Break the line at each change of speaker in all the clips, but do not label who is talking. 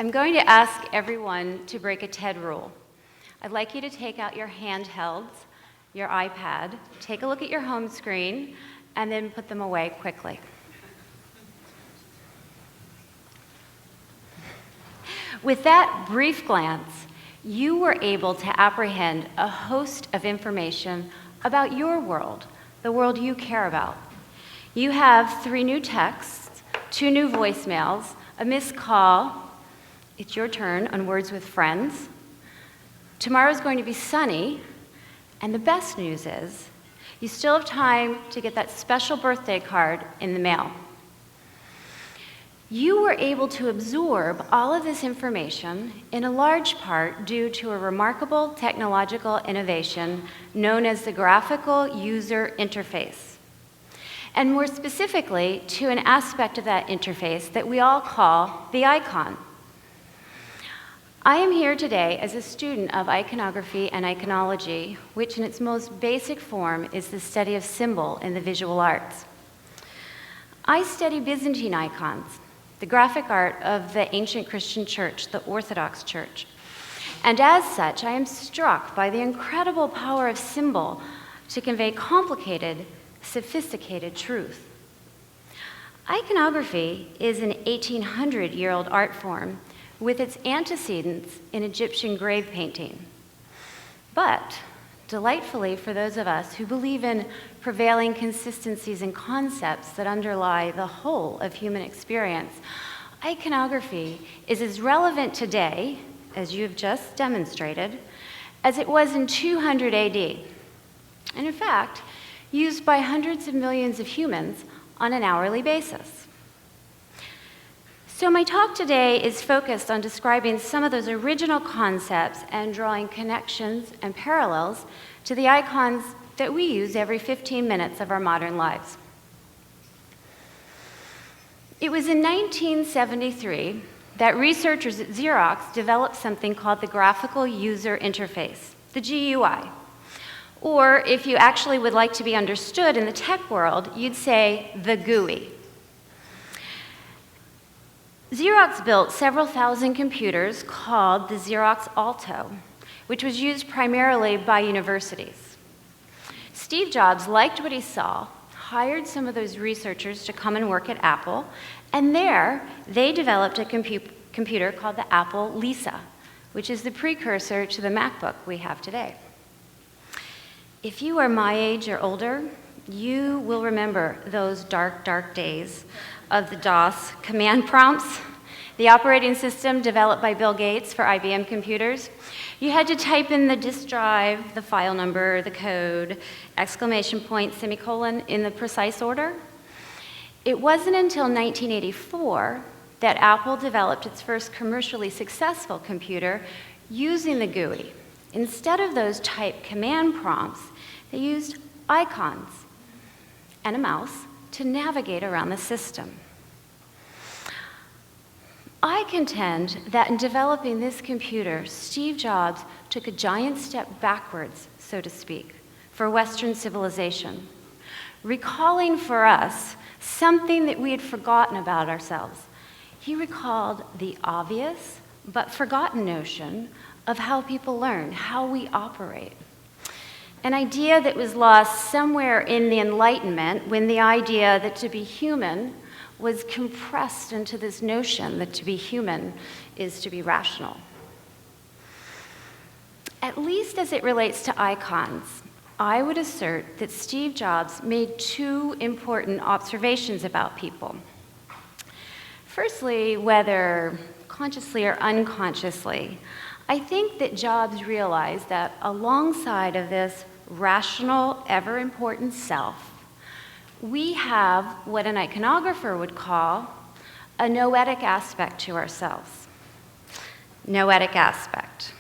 I'm going to ask everyone to break a TED rule. I'd like you to take out your handhelds, your iPad, take a look at your home screen, and then put them away quickly. With that brief glance, you were able to apprehend a host of information about your world, the world you care about. You have 3 new texts, 2 new voicemails, a missed call. It's your turn on Words with Friends. Tomorrow's going to be sunny, and the best news is you still have time to get that special birthday card in the mail. You were able to absorb all of this information in a large part due to a remarkable technological innovation known as the graphical user interface, and more specifically to an aspect of that interface that we all call the icon. I am here today as a student of iconography and iconology, which in its most basic form is the study of symbol in the visual arts. I study Byzantine icons, the graphic art of the ancient Christian church, the Orthodox Church. And as such, I am struck by the incredible power of symbol to convey complicated, sophisticated truth. Iconography is an 1800-year-old art form with its antecedents in Egyptian grave painting. But, delightfully for those of us who believe in prevailing consistencies and concepts that underlie the whole of human experience, iconography is as relevant today, as you have just demonstrated, as it was in 200 AD, and in fact, used by hundreds of millions of humans on an hourly basis. So my talk today is focused on describing some of those original concepts and drawing connections and parallels to the icons that we use every 15 minutes of our modern lives. It was in 1973 that researchers at Xerox developed something called the graphical user interface, the GUI. Or if you actually would like to be understood in the tech world, you'd say the GUI. Xerox built several thousand computers called the Xerox Alto, which was used primarily by universities. Steve Jobs liked what he saw, hired some of those researchers to come and work at Apple, and there they developed a computer called the Apple Lisa, which is the precursor to the MacBook we have today. If you are my age or older, you will remember those dark, dark days of the DOS command prompts, the operating system developed by Bill Gates for IBM computers. You had to type in the disk drive, the file number, the code, exclamation point, semicolon, in the precise order. It wasn't until 1984 that Apple developed its first commercially successful computer using the GUI. Instead of those typed command prompts, they used icons and a mouse to navigate around the system. I contend that in developing this computer, Steve Jobs took a giant step backwards, so to speak, for Western civilization, recalling for us something that we had forgotten about ourselves. He recalled the obvious but forgotten notion of how people learn, how we operate. An idea that was lost somewhere in the Enlightenment when the idea that to be human was compressed into this notion that to be human is to be rational. At least as it relates to icons, I would assert that Steve Jobs made 2 important observations about people. Firstly, whether consciously or unconsciously, I think that Jobs realized that alongside of this rational, ever-important self, we have what an iconographer would call a noetic aspect to ourselves. Noetic aspect.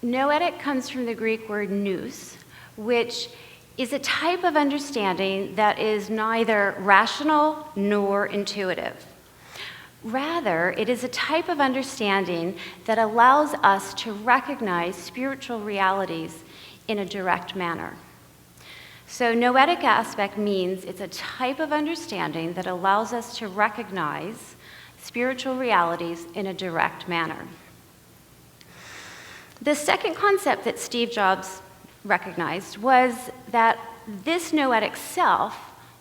Noetic comes from the Greek word nous, which is a type of understanding that is neither rational nor intuitive. Rather, it is a type of understanding that allows us to recognize spiritual realities in a direct manner. So noetic aspect means it's a type of understanding that allows us to recognize spiritual realities in a direct manner. The second concept that Steve Jobs recognized was that this noetic self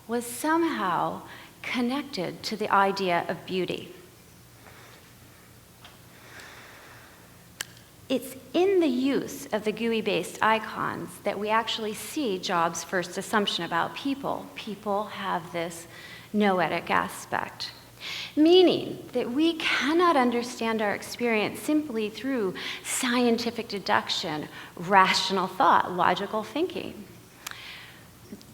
was somehow connected to the idea of beauty. It's in the use of the GUI-based icons that we actually see Jobs' first assumption about people. People have this noetic aspect, meaning that we cannot understand our experience simply through scientific deduction, rational thought, logical thinking.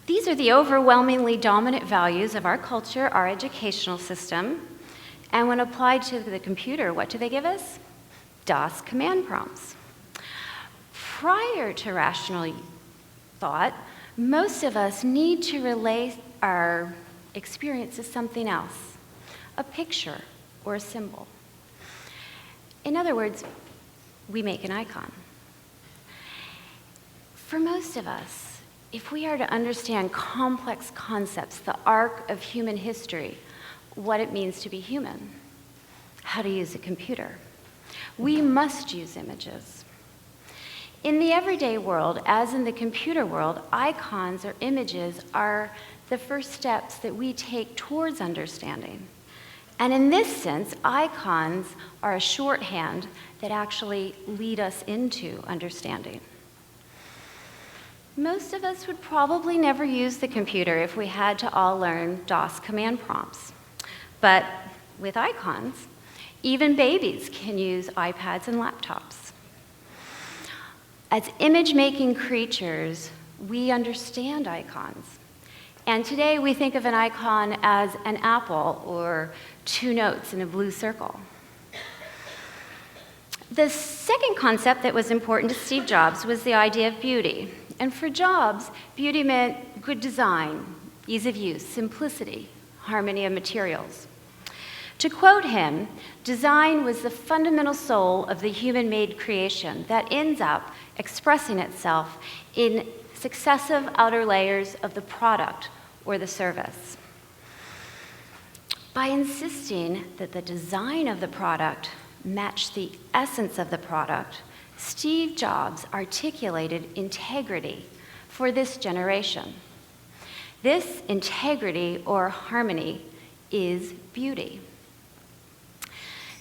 These are the overwhelmingly dominant values of our culture, our educational system, and when applied to the computer, what do they give us? DOS command prompts. Prior to rational thought, most of us need to relate our experience to something else, a picture or a symbol. In other words, we make an icon. For most of us, if we are to understand complex concepts, the arc of human history, what it means to be human, how to use a computer, we must use images. In the everyday world, as in the computer world, icons or images are the first steps that we take towards understanding. And in this sense, icons are a shorthand that actually lead us into understanding. Most of us would probably never use the computer if we had to all learn DOS command prompts. But with icons, even babies can use iPads and laptops. As image-making creatures, we understand icons. And today we think of an icon as an apple or two notes in a blue circle. The second concept that was important to Steve Jobs was the idea of beauty. And for Jobs, beauty meant good design, ease of use, simplicity, harmony of materials. To quote him, design was the fundamental soul of the human-made creation that ends up expressing itself in successive outer layers of the product or the service. By insisting that the design of the product match the essence of the product, Steve Jobs articulated integrity for this generation. This integrity or harmony is beauty.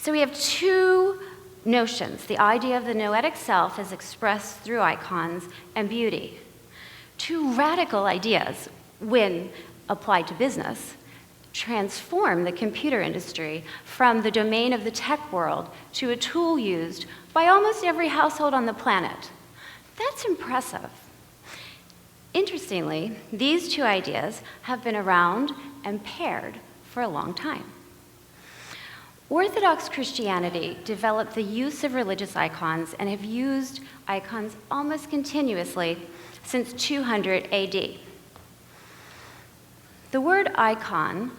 So we have two notions, the idea of the noetic self as expressed through icons and beauty. Two radical ideas, when applied to business, transform the computer industry from the domain of the tech world to a tool used by almost every household on the planet. That's impressive. Interestingly, these two ideas have been around and paired for a long time. Orthodox Christianity developed the use of religious icons and have used icons almost continuously since 200 AD. The word icon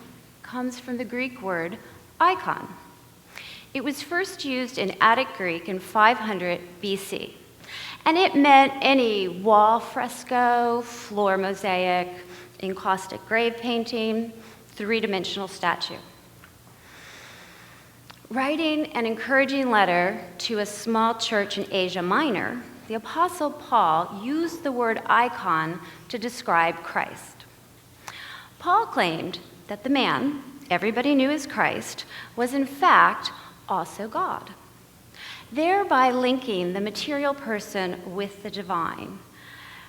comes from the Greek word icon. It was first used in Attic Greek in 500 BC, and it meant any wall fresco, floor mosaic, encaustic grave painting, three-dimensional statue. Writing an encouraging letter to a small church in Asia Minor, the Apostle Paul used the word icon to describe Christ. Paul claimed that the man everybody knew as Christ was in fact also God, thereby linking the material person with the divine,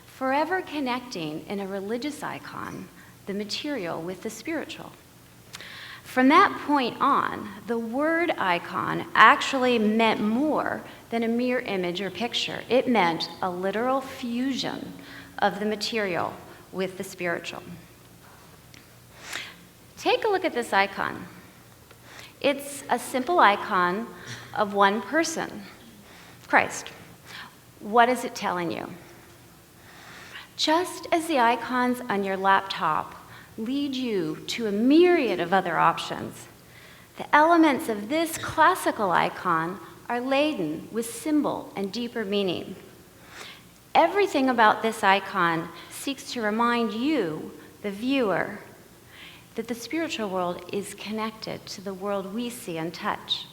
forever connecting in a religious icon the material with the spiritual. From that point on, the word icon actually meant more than a mere image or picture. It meant a literal fusion of the material with the spiritual. Take a look at this icon. It's a simple icon of one person, Christ. What is it telling you? Just as the icons on your laptop lead you to a myriad of other options, the elements of this classical icon are laden with symbol and deeper meaning. Everything about this icon seeks to remind you, the viewer, that the spiritual world is connected to the world we see and touch.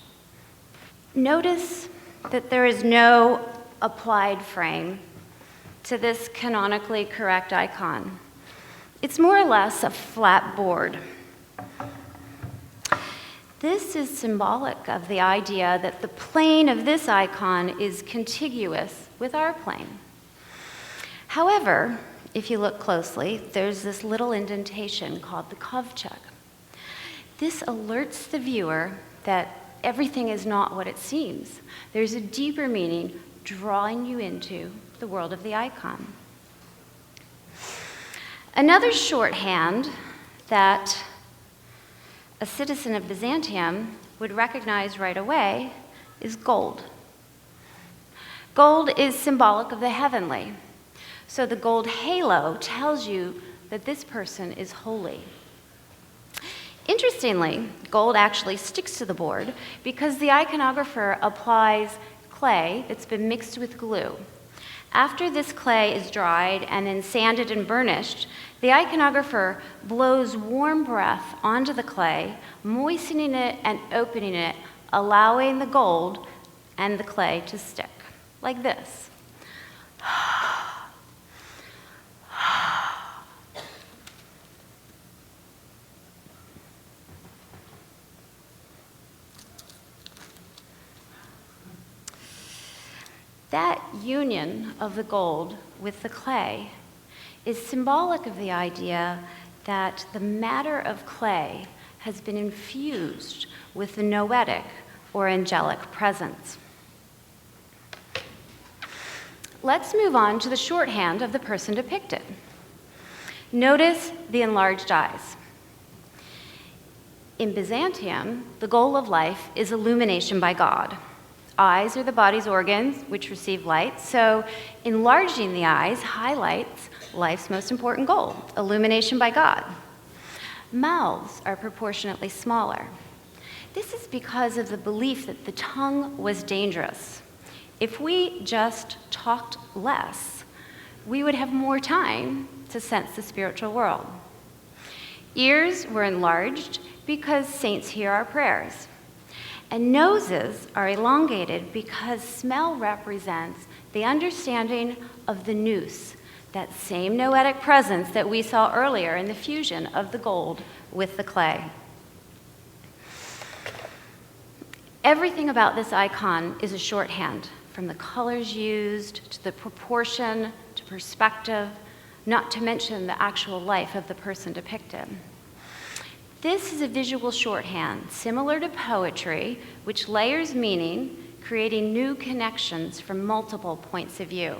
Notice that there is no applied frame to this canonically correct icon. It's more or less a flat board. This is symbolic of the idea that the plane of this icon is contiguous with our plane. However, if you look closely, there's this little indentation called the kovchuk. This alerts the viewer that everything is not what it seems. There's a deeper meaning drawing you into the world of the icon. Another shorthand that a citizen of Byzantium would recognize right away is gold. Gold is symbolic of the heavenly. So the gold halo tells you that this person is holy. Interestingly, gold actually sticks to the board because the iconographer applies clay that's been mixed with glue. After this clay is dried and then sanded and burnished, the iconographer blows warm breath onto the clay, moistening it and opening it, allowing the gold and the clay to stick, like this. That union of the gold with the clay is symbolic of the idea that the matter of clay has been infused with the noetic or angelic presence. Let's move on to the shorthand of the person depicted. Notice the enlarged eyes. In Byzantium, the goal of life is illumination by God. Eyes are the body's organs which receive light, so enlarging the eyes highlights life's most important goal, illumination by God. Mouths are proportionately smaller. This is because of the belief that the tongue was dangerous. If we just talked less, we would have more time to sense the spiritual world. Ears were enlarged because saints hear our prayers. And noses are elongated because smell represents the understanding of the nous, that same noetic presence that we saw earlier in the fusion of the gold with the clay. Everything about this icon is a shorthand, from the colors used to the proportion to perspective, not to mention the actual life of the person depicted. This is a visual shorthand, similar to poetry, which layers meaning, creating new connections from multiple points of view.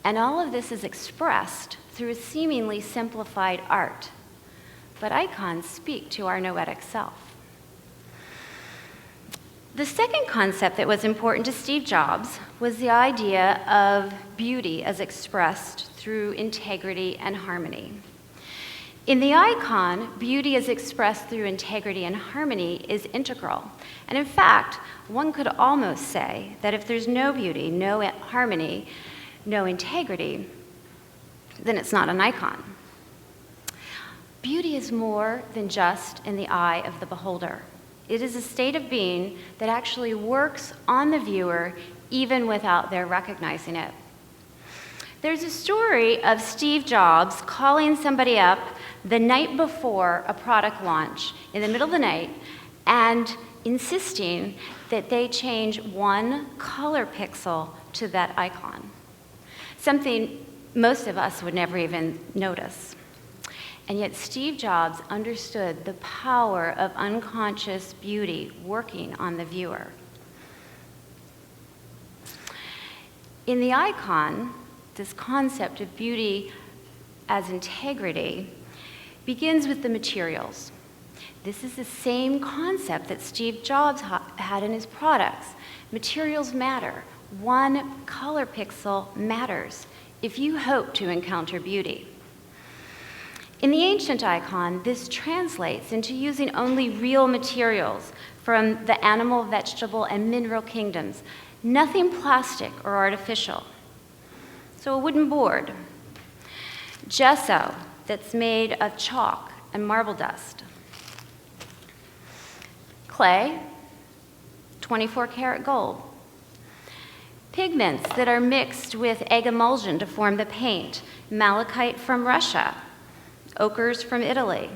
And all of this is expressed through a seemingly simplified art. But icons speak to our noetic self. The second concept that was important to Steve Jobs was the idea of beauty as expressed through integrity and harmony. In the icon, beauty as expressed through integrity and harmony is integral. And in fact, one could almost say that if there's no beauty, no harmony, no integrity, then it's not an icon. Beauty is more than just in the eye of the beholder. It is a state of being that actually works on the viewer even without their recognizing it. There's a story of Steve Jobs calling somebody up the night before a product launch in the middle of the night and insisting that they change one color pixel to that icon, something most of us would never even notice. And yet Steve Jobs understood the power of unconscious beauty working on the viewer. In the icon, this concept of beauty as integrity begins with the materials. This is the same concept that Steve Jobs had in his products. Materials matter. One color pixel matters if you hope to encounter beauty. In the ancient icon, this translates into using only real materials from the animal, vegetable, and mineral kingdoms, nothing plastic or artificial. So a wooden board, gesso that's made of chalk and marble dust. Clay, 24-karat gold. Pigments that are mixed with egg emulsion to form the paint, malachite from Russia, ochres from Italy.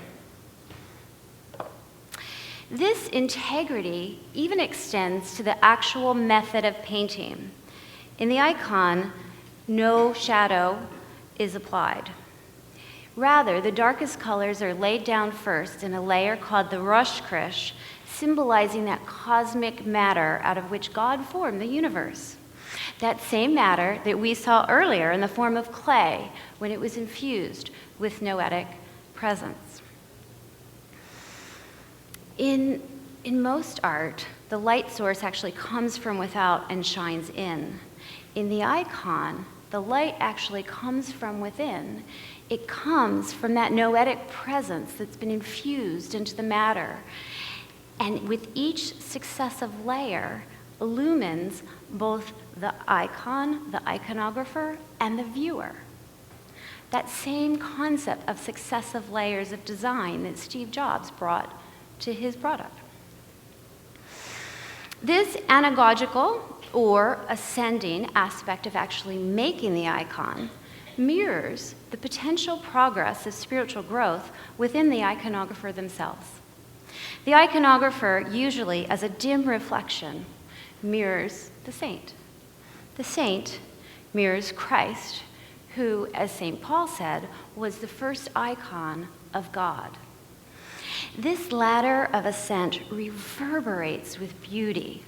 This integrity even extends to the actual method of painting. In the icon, no shadow is applied. Rather, the darkest colors are laid down first in a layer called the Rosh Krish, symbolizing that cosmic matter out of which God formed the universe. That same matter that we saw earlier in the form of clay when it was infused with noetic presence. In most art, the light source actually comes from without and shines in. In the icon, the light actually comes from within. It comes from that noetic presence that's been infused into the matter. And with each successive layer, illumines both the icon, the iconographer, and the viewer. That same concept of successive layers of design that Steve Jobs brought to his product. This anagogical or ascending aspect of actually making the icon mirrors the potential progress of spiritual growth within the iconographer themselves. The iconographer, usually as a dim reflection, mirrors the saint. The saint mirrors Christ, who, as St. Paul said, was the first icon of God. This ladder of ascent reverberates with beauty,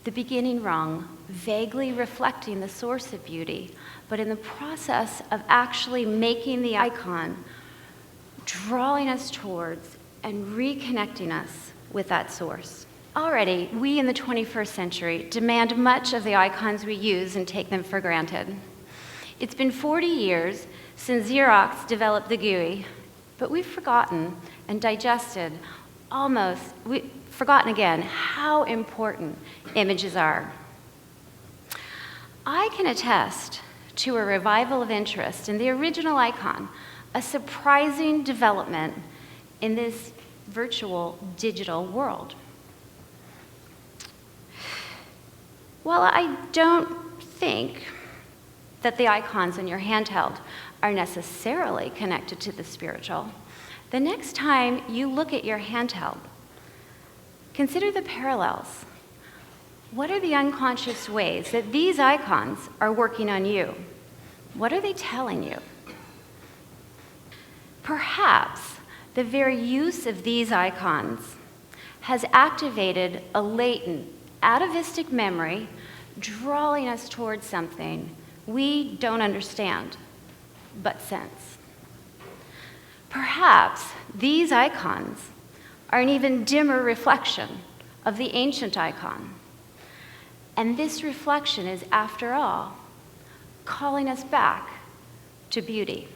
the beginning rung vaguely reflecting the source of beauty, but in the process of actually making the icon, drawing us towards and reconnecting us with that source. Already, we in the 21st century demand much of the icons we use and take them for granted. It's been 40 years since Xerox developed the GUI, but we've forgotten and digested we've forgotten again how important images are. I can attest to a revival of interest in the original icon, a surprising development in this virtual digital world. While I don't think that the icons in your handheld are necessarily connected to the spiritual, the next time you look at your handheld, consider the parallels. What are the unconscious ways that these icons are working on you? What are they telling you? Perhaps the very use of these icons has activated a latent, atavistic memory, drawing us towards something we don't understand, but sense. Perhaps these icons are an even dimmer reflection of the ancient icon. And this reflection is, after all, calling us back to beauty.